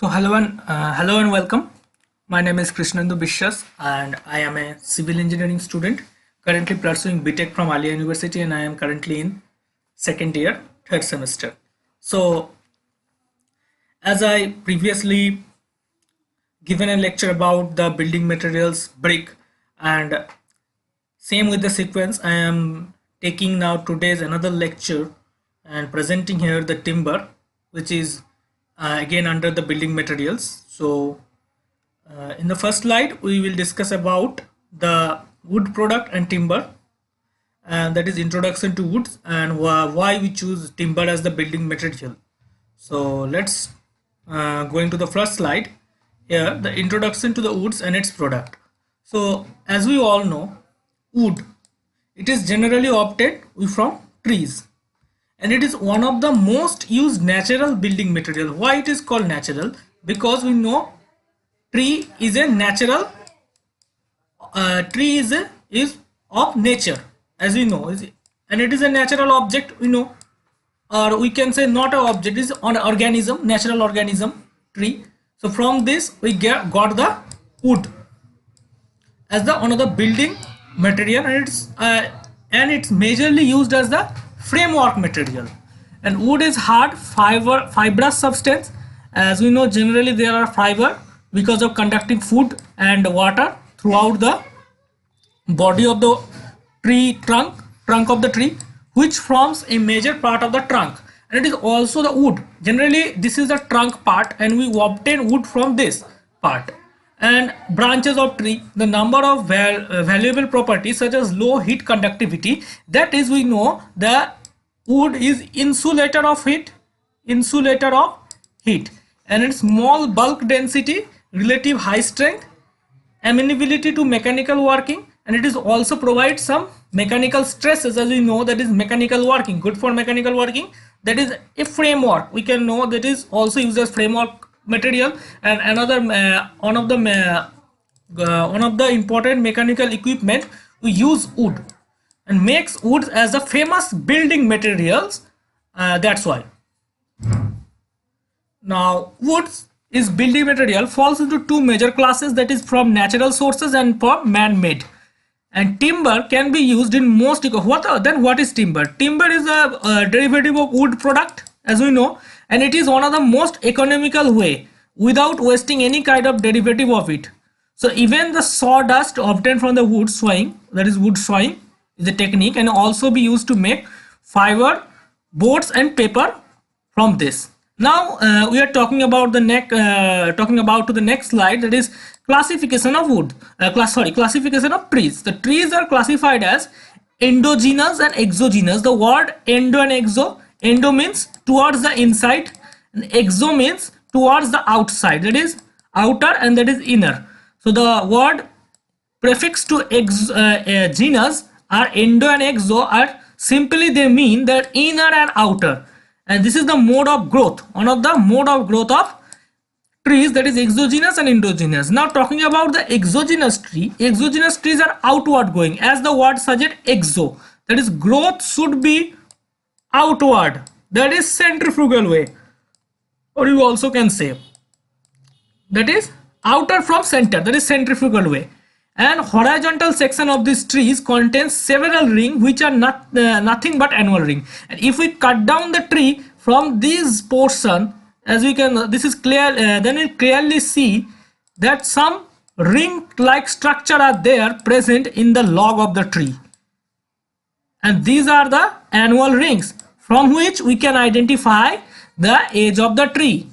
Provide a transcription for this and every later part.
Hello and welcome. My name is Krishnendu Bishwas and I am a civil engineering student currently pursuing BTech from Alia University, and I am currently in second year, third semester. So as I previously given a lecture about the building materials brick, and same with the sequence, I am taking now today's another lecture and presenting here the timber, which is again under the building materials. So in the first slide, we will discuss about the wood product and timber, and that is introduction to woods and why we choose timber as the building material. So let's go into the first slide. Here, the introduction to the woods and its product. So as we all know, wood, it is generally obtained from trees, and it is one of the most used natural building material. Why it is called natural? Because we know tree is a natural tree is of nature, as we know, and it is a natural object, we know, or we can say not an object, is an organism, natural organism, tree. So from this we got the wood as the another building material, and it's majorly used as the framework material. And wood is hard fibrous substance. As we know, generally there are fiber because of conducting food and water throughout the body of the trunk of the tree, which forms a major part of the trunk, and it is also the wood. Generally this is the trunk part, and we obtain wood from this part. And branches of tree, the number of valuable properties such as low heat conductivity, that is, we know the wood is insulator of heat, and its small bulk density, relative high strength, amenability to mechanical working, and it is also provides some mechanical stresses, as we know, that is mechanical working, good for mechanical working. That is a framework, we can know, that is also used as framework material. And another one of the important mechanical equipment, we use wood and makes wood as the famous building materials. That's why now woods is building material falls into two major classes, that is from natural sources and from man-made. And timber can be used in most. What is timber? Timber is a derivative of wood product, as we know, and it is one of the most economical way without wasting any kind of derivative of it. So even the sawdust obtained from the wood sawing, that is wood sawing, is a technique, and also be used to make fiber, boards, and paper from this. Now we are talking about the next slide, that is classification of wood. Classification of trees. The trees are classified as endogenous and exogenous. The word endo and exo. Endo means towards the inside, and exo means towards the outside. That is outer, and that is inner. So the word prefix to genus are endo and exo are simply, they mean that inner and outer. And this is the mode of growth, one of the mode of growth of trees, that is exogenous and endogenous. Now talking about the exogenous trees are outward going, as the word suggests, exo, that is growth should be outward, that is centrifugal way, or you also can say that is outer from center, that is centrifugal way. And horizontal section of these trees contains several rings, which are nothing but annual ring. And if we cut down the tree from this portion, as we can, this is clear, then we clearly see that some ring like structure are there present in the log of the tree, and these are the annual rings from which we can identify the age of the tree.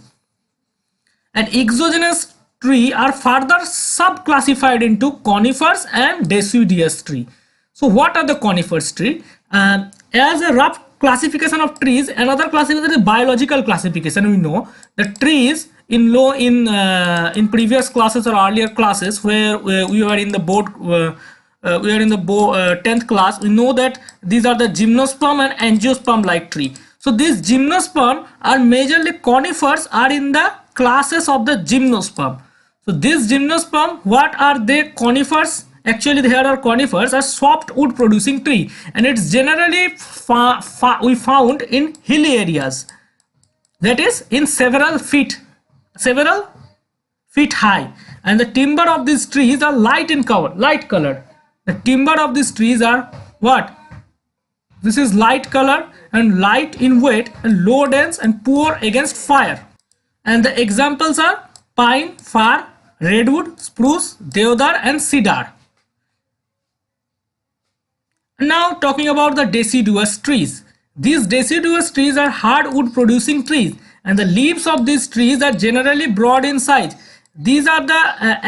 And exogenous tree are further sub-classified into conifers and deciduous tree. So what are the conifers tree? As a rough classification of trees, another classification is biological classification. We know the trees in previous classes or earlier classes where we were in the board, we are in the 10th class, we know that these are the gymnosperm and angiosperm like tree. So these gymnosperm are majorly conifers, are in the classes of the gymnosperm. So these gymnosperm, what are they? Conifers. Actually there are conifers, are soft wood producing tree, and it's generally we found in hilly areas, that is in several feet several feet high, and the timber of these trees are light in color, light colored. The timber of these trees are what? This is light color and light in weight and low dense and poor against fire. And the examples are pine, fir, redwood, spruce, deodar and cedar. Now talking about the deciduous trees. These deciduous trees are hardwood producing trees, and the leaves of these trees are generally broad in size. These are the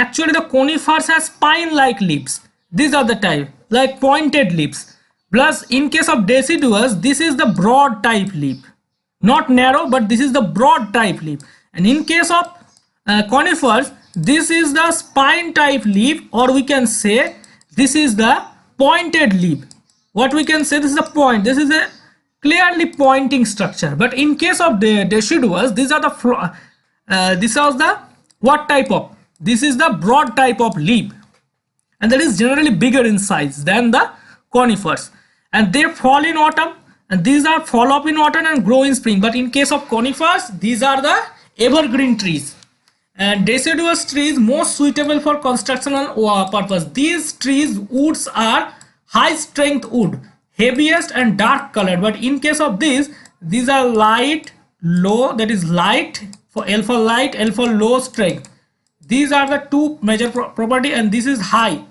actually the conifers has spine like leaves. These are the type like pointed leaves. Plus in case of deciduous, this is the broad type leaf, not narrow, but this is the broad type leaf. And in case of conifers, this is the spine type leaf, or we can say this is the pointed leaf. What we can say, this is a point, this is a clearly pointing structure. But in case of the deciduous, these are the this is the what type of, this is the broad type of leaf, and that is generally bigger in size than the conifers, and they fall in autumn, and these are fall off in autumn and grow in spring. But in case of conifers, these are the evergreen trees. And deciduous trees most suitable for constructional purpose. These trees woods are high strength wood, heaviest and dark colored. But in case of these are light, low, that is light for L for light, L for low strength. These are the two major property, and this is high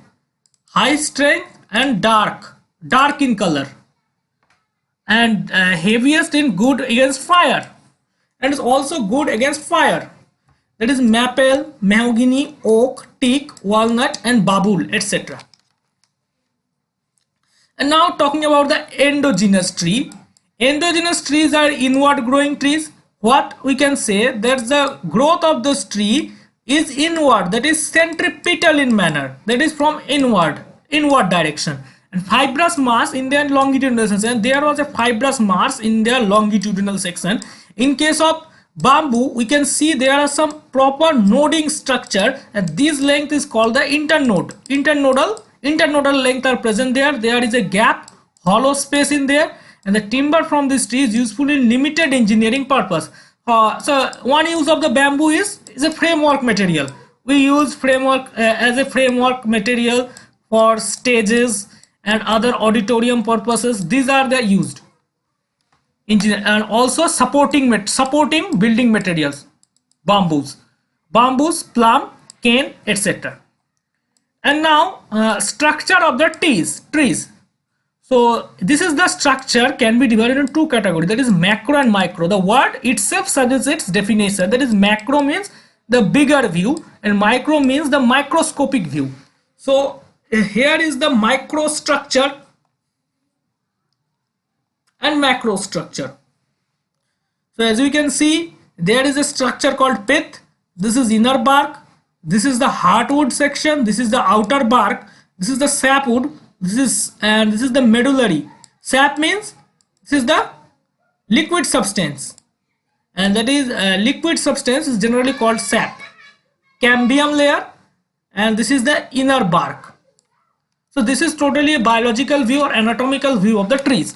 strength and dark in color, and heaviest in good against fire, and is also good against fire. That is maple, mahogany, oak, teak, walnut and babul, etc. And now talking about the endogenous tree. Endogenous trees are inward growing trees. What we can say, that the growth of this tree is inward, that is centripetal in manner, that is from inward direction, and fibrous mass in their longitudinal section. There was a fibrous mass in their longitudinal section. In case of bamboo, we can see there are some proper noding structure, and this length is called the internode. Internodal length are present there. There is a gap, hollow space in there, and the timber from this tree is useful in limited engineering purpose. So one use of the bamboo is a framework material. We use framework as a framework material for stages and other auditorium purposes. These are the used. And also supporting building materials, bamboos, plum, cane, etc. And now structure of the trees. So this is the structure can be divided into two categories, that is macro and micro. The word itself suggests its definition, that is macro means the bigger view and micro means the microscopic view. So here is the microstructure and macro structure. So as we can see, there is a structure called pith. This is inner bark, this is the heartwood section, this is the outer bark, this is the sapwood, this is the medullary. Sap means this is the liquid substance, and that is liquid substance is generally called sap. Cambium layer, and this is the inner bark. So this is totally a biological view or anatomical view of the trees.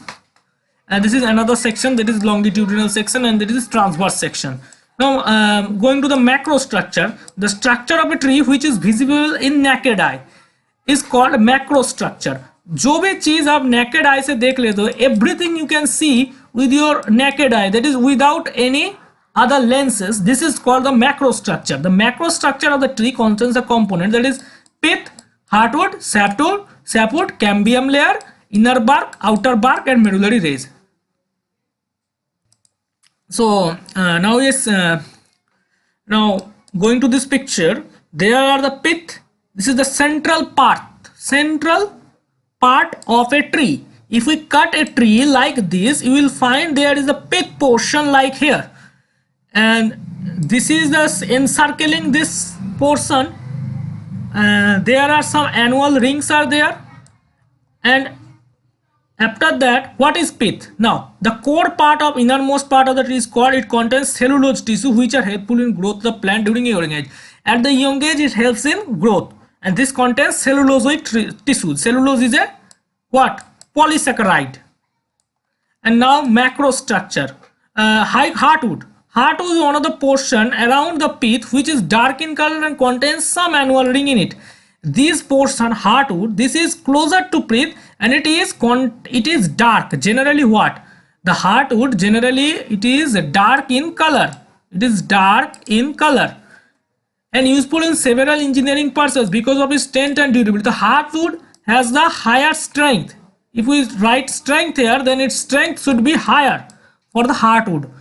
And this is another section, that is longitudinal section, and this is transverse section. Now going to the macro structure, the structure of a tree which is visible in naked eye is called macro structure. जो भी चीज आप naked eye से देख लेते हो, everything you can see with your naked eye, that is without any other lenses, this is called the macro structure. The macro structure of the tree contains a component, that is pith, heartwood, sapwood, cambium layer, inner bark, outer bark and medullary rays. So now now going to this picture, there are the pith. This is the central part of a tree. If we cut a tree like this, you will find there is a pith portion like here, and this is the encircling this portion. There are some annual rings are there, and after that, what is pith? Now the core part of innermost part of the tree is called, it contains cellulose tissue which are helpful in growth of the plant during a young age. At the young age it helps in growth, and this contains celluloid tissue. Cellulose is a what? Polysaccharide. And now macro structure. Heartwood Heartwood is one of the portion around the pith which is dark in color and contains some annual ring in it. This portion heartwood, this is closer to pith and it is dark. Generally what? The heartwood generally it is dark in color. It is dark in color and useful in several engineering purposes because of its strength and durability. The heartwood has the higher strength. If we write strength here, then its strength should be higher for the heartwood.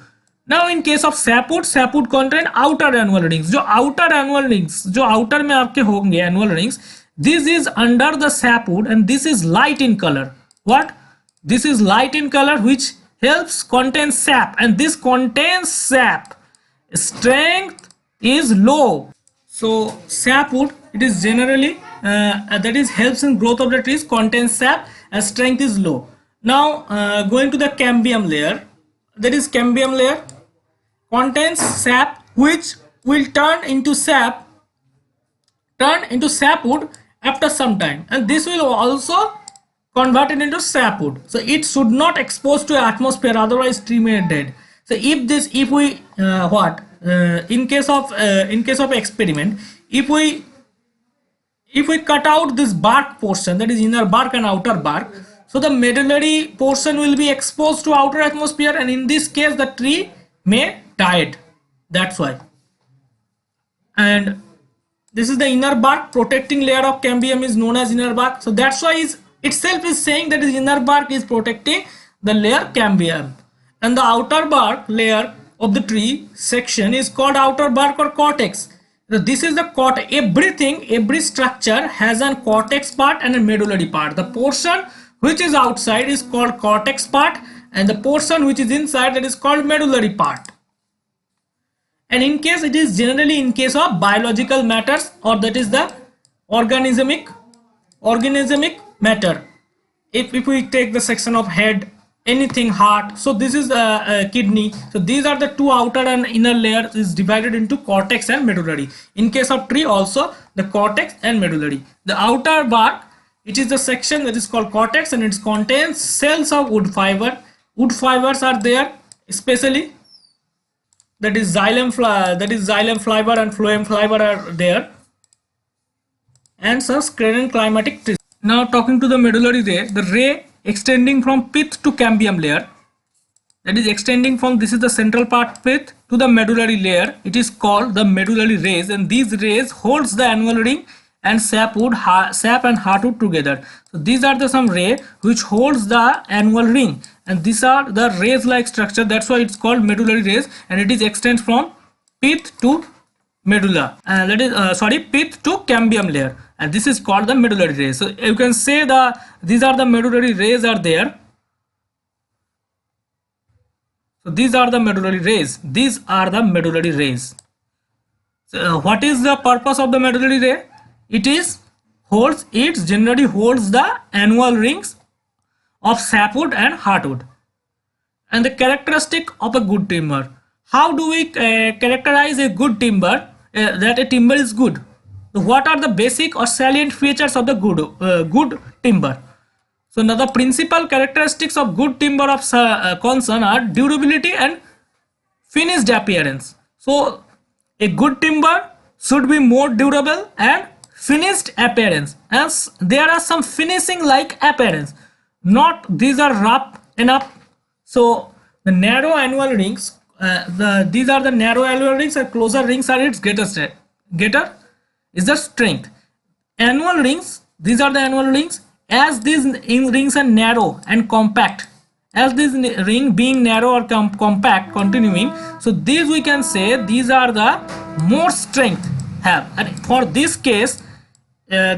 Now in case of sapwood, sapwood contain outer annual rings. जो outer annual rings, जो outer में आपके होंगे annual rings, this is under the sapwood and this is light in color. What? This is light in color which helps contain sap and this contains sap. Strength is low. So sapwood, it is generally that is helps in growth of the trees, contains sap and strength is low. Now going to the cambium layer, that is cambium layer contains sap which will turn into sapwood after some time, and this will also convert it into sapwood. So it should not expose to atmosphere, otherwise tree may dead. So if we in case of experiment, if we cut out this bark portion, that is inner bark and outer bark, so the medullary portion will be exposed to outer atmosphere and in this case the tree may die. That's why. And this is the inner bark. Protecting layer of cambium is known as inner bark. So that's why itself is saying that the inner bark is protecting the layer cambium. And the outer bark layer of the tree section is called outer bark or cortex. So this is the cortex. Every structure has a cortex part and a medullary part. The portion which is outside is called cortex part and the portion which is inside, that is called medullary part. And in case it is generally in case of biological matters, or that is the organismic matter. If we take the section of head, anything, heart, so this is kidney. So these are the two outer and inner layers is divided into cortex and medullary. In case of tree also the cortex and medullary. The outer bark, it is the section that is called cortex and it contains cells of wood fiber. Wood fibers are there, especially that is xylem fiber and phloem fiber are there, and some scleral climatic trees. Now talking to the medullary ray, the ray extending from pith to cambium layer, that is extending from, this is the central part pith to the medullary layer, it is called the medullary rays, and these rays holds the annual ring and sap and heartwood together. So these are the some ray which holds the annual ring and these are the rays like structure, that's why it's called medullary rays, and it is extends from pith to medulla, that is pith to cambium layer, and this is called the medullary rays. So you can say these are the medullary rays are there. So these are the medullary rays. These are the medullary rays. So what is the purpose of the medullary ray? It generally holds the annual rings of sapwood and heartwood. And the characteristic of a good timber. How do we characterize a good timber? That a timber is good. So what are the basic or salient features of the good timber? So now the principal characteristics of good timber of concern are durability and finished appearance. So a good timber should be more durable and finished appearance, as there are some finishing like appearance, not these are rough enough. So the narrow annual rings, these are the narrow annual rings and closer rings are its greater is the strength. Annual rings, these are the annual rings, as these rings are narrow and compact, as this ring being narrow or compact continuing, so these we can say these are the more strength have, and for this case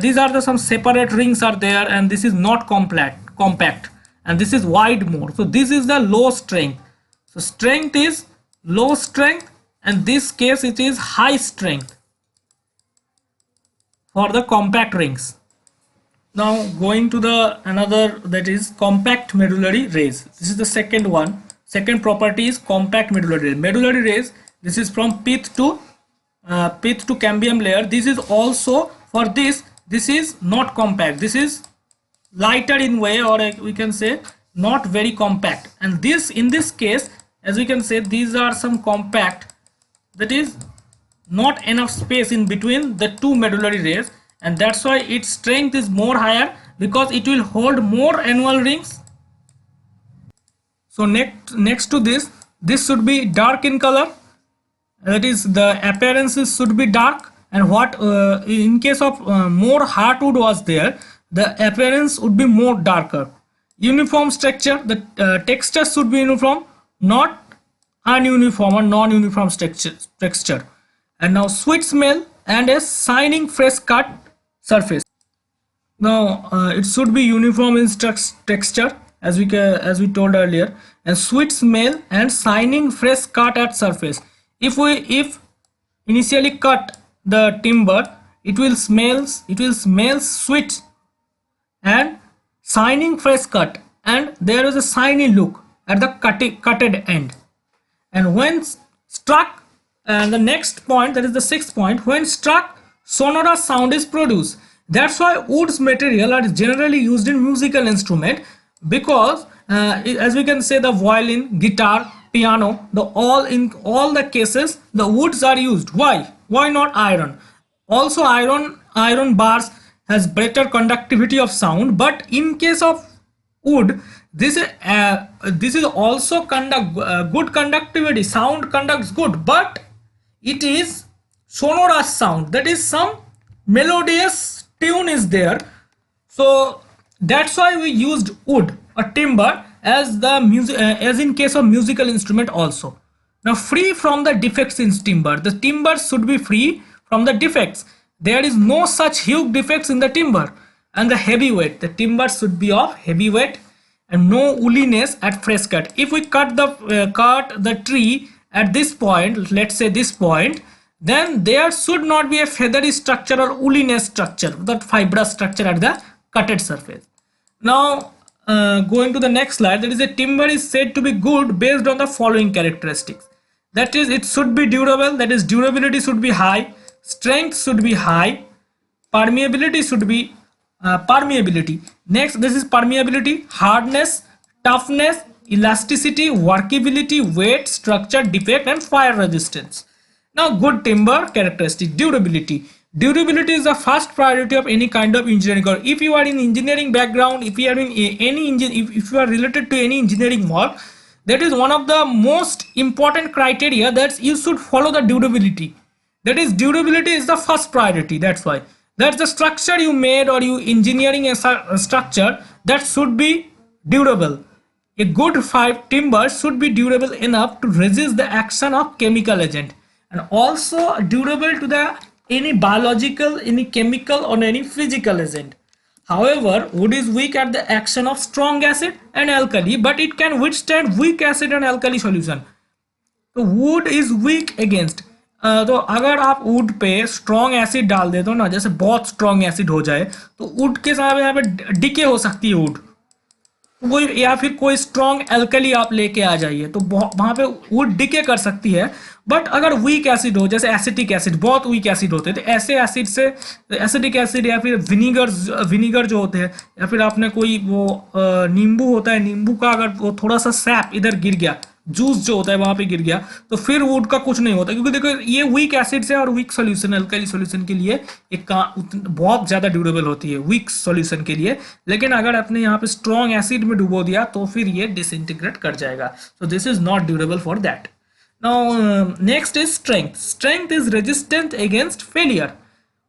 these are the some separate rings are there and this is not compact and this is wide more, so this is the low strength. So strength is low strength and this case it is high strength for the compact rings. Now going to the another, that is compact medullary rays. This is the second one. Second property is compact medullary rays. Medullary rays, this is from pith to cambium layer. This is also for this is not compact. This is lighter in way, or we can say not very compact. And this in this case as we can say, these are some compact, that is not enough space in between the two medullary rays, and that's why its strength is more higher, because it will hold more annual rings. So next to this should be dark in color, that is the appearances should be dark. And what in case of more hardwood was there, the appearance would be more darker. Uniform structure, the texture should be uniform, not ununiform or non-uniform texture. And now sweet smell and a shining fresh cut surface. Now it should be uniform in texture, as we told earlier, and sweet smell and shining fresh cut at surface. If initially cut the timber, it will smell sweet and shining fresh cut, and there is a shiny look at the cutted end. And when struck, and the next point, that is the sixth point, when struck, sonorous sound is produced. That's why wood's material are generally used in musical instrument, because as we can say, the violin, guitar, piano, in all the cases the woods are used. Why not iron? Also iron bars has better conductivity of sound, but in case of wood, this is also good conductivity. Sound conducts good, but it is sonorous sound, that is some melodious tune is there. So that's why we used wood or timber as the music, as in case of musical instrument also. Now, free from the defects in timber. The timber should be free from the defects. There is no such huge defects in the timber. And the heavy weight, the timber should be of heavy weight and no woolliness at fresh cut. If we cut the tree at this point, let's say this point, then there should not be a feathery structure or woolliness structure, that fibrous structure at the cutted surface. Now going to the next slide, that is, a timber is said to be good based on the following characteristics. That is, it should be durable, that is durability should be high, strength should be high, permeability should be permeability. Next, this is permeability, hardness, toughness, elasticity, workability, weight, structure, defect, and fire resistance. Now, good timber characteristic, durability. Durability is the first priority of any kind of engineering. Or if you are in engineering background, if you are in if you are related to any engineering work, that is one of the most important criteria, that you should follow the durability. That is, durability is the first priority. That's why. That's the structure you made, or you engineering a structure, that should be durable. A good timber should be durable enough to resist the action of chemical agent, and also durable to any biological, any chemical, or any physical agent. However, wood is weak at the action of strong acid and alkali, but it can withstand weak acid and alkali solution. तो would is weak against, तो अगर आप would पे strong acid डाल दे तो ना, जैसे बहुत स्ट्रॉन्ग एसिड हो जाए, तो वुड के साथ यहाँ पे डिके हो सकती है वुड, कोई या फिर कोई स्ट्रॉन्ग एल्कली आप लेके आ जाइए तो वहां पे वुड डिके कर सकती है. बट अगर वीक एसिड हो, जैसे एसिटिक एसिड, बहुत वीक एसिड होते हैं, तो ऐसे एसिड से एसिटिक एसिड या फिर विनीगर जो होते हैं, या फिर आपने कोई वो नींबू होता है, नींबू का अगर वो थोड़ा सा सैप इधर गिर गया, जूस जो होता है वहां पे गिर गया, तो फिर वुड का कुछ नहीं होता, क्योंकि देखो ये वीक एसिड से और वीक सॉल्यूशन, अल्कली सॉल्यूशन के लिए एक बहुत ज्यादा ड्यूरेबल होती है वीक सॉल्यूशन के लिए. लेकिन अगर आपने यहाँ पे स्ट्रॉन्ग एसिड में डुबो दिया तो फिर ये डिसइंटीग्रेट कर जाएगा. So this is not durable for that. Now next is strength. Strength is resistant against failure.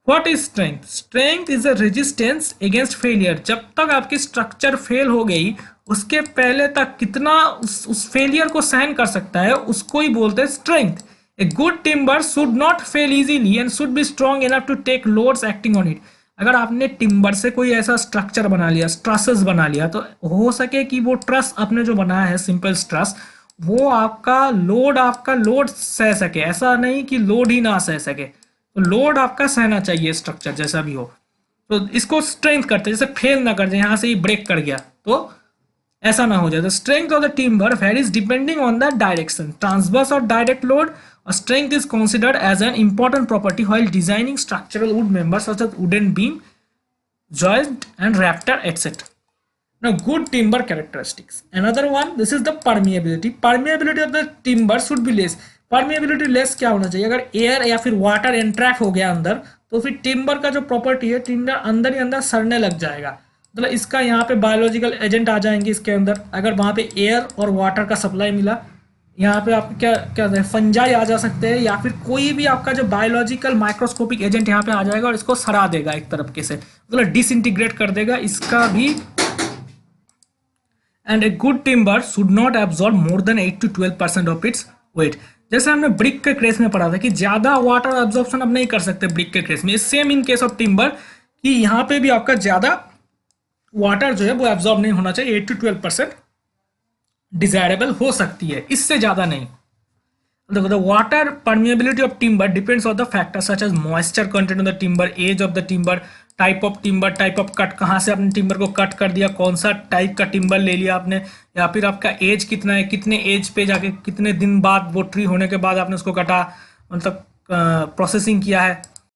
What is strength? Strength is a resistance against failure. जब तक आपकी स्ट्रक्चर फेल हो गई, उसके पहले तक कितना उस फेलियर को सहन कर सकता है, उसको ही बोलते हैं strength. A good timber should not fail easily and should be strong enough to take loads acting on it. अगर आपने टिम्बर से कोई ऐसा स्ट्रक्चर बना लिया, ट्रसेस बना लिया, तो हो सके कि वो ट्रस आपने जो बनाया है, सिंपल ट्रस, वो आपका लोड सह सके. ऐसा नहीं कि लोड ही ना सह सके, तो लोड आपका सहना चाहिए स्ट्रक्चर जैसा भी हो. तो इसको स्ट्रेंथ करते हैं, जैसे फेल ना कर जाए, यहाँ से ही ब्रेक कर गया तो ऐसा ना हो जाए. Strength of the timber varies depending on the direction, transverse और direct load. Strength is considered as an important property while designing structural wood members such as wooden beam, joint and rafter etcetera. Now, good timber characteristics. Another one, this is the permeability. Permeability of the timber should be less. Permeability less क्या होना चाहिए? अगर air या फिर water entrap हो गया अंदर, तो फिर टिम्बर का जो प्रॉपर्टी है, टिम्बर अंदर ही अंदर सड़ने लग जाएगा। मतलब इसका यहाँ पे बायोलॉजिकल एजेंट आ जाएंगे इसके अंदर। अगर वहाँ पे एयर और वाटर का सप्लाई मिला, यहाँ पे आप क्या क्या फंजाई आ जा सकते हैं, या फिर कोई भी आपका जो बायोलॉजिकल माइक्रोस्कोपिक एजेंट यहाँ पे आ जाएगा और इसको सड़ा देगा एक तरफ से, मतलब डिसइंटीग्रेट कर देगा इसका भी। And A good timber should not absorb more than 8 to 12% of its weight. जैसे हमने ब्रिक के केस में पढ़ा था कि ज्यादा वाटर एब्जॉर्प्शन आप नहीं कर सकते ब्रिक के केस में, same in case of timber कि यहाँ पे भी आपका ज्यादा वाटर जो है वो एब्जॉर्ब नहीं होना चाहिए। 8 to 12% डिजायरेबल हो सकती है, इससे ज्यादा नहीं। The water permeability of timber depends on the factors such as moisture content of the timber, age of the timber, type of cut, कहाँ से आपने टिम्बर को कट कर दिया, कौन सा टाइप का टिम्बर ले लिया आपने, या फिर आपका एज कितना है, कितने एज पे जाके कितने दिन बाद वो ट्री होने के बाद आपने उसको कटा, मतलब प्रोसेसिंग किया है।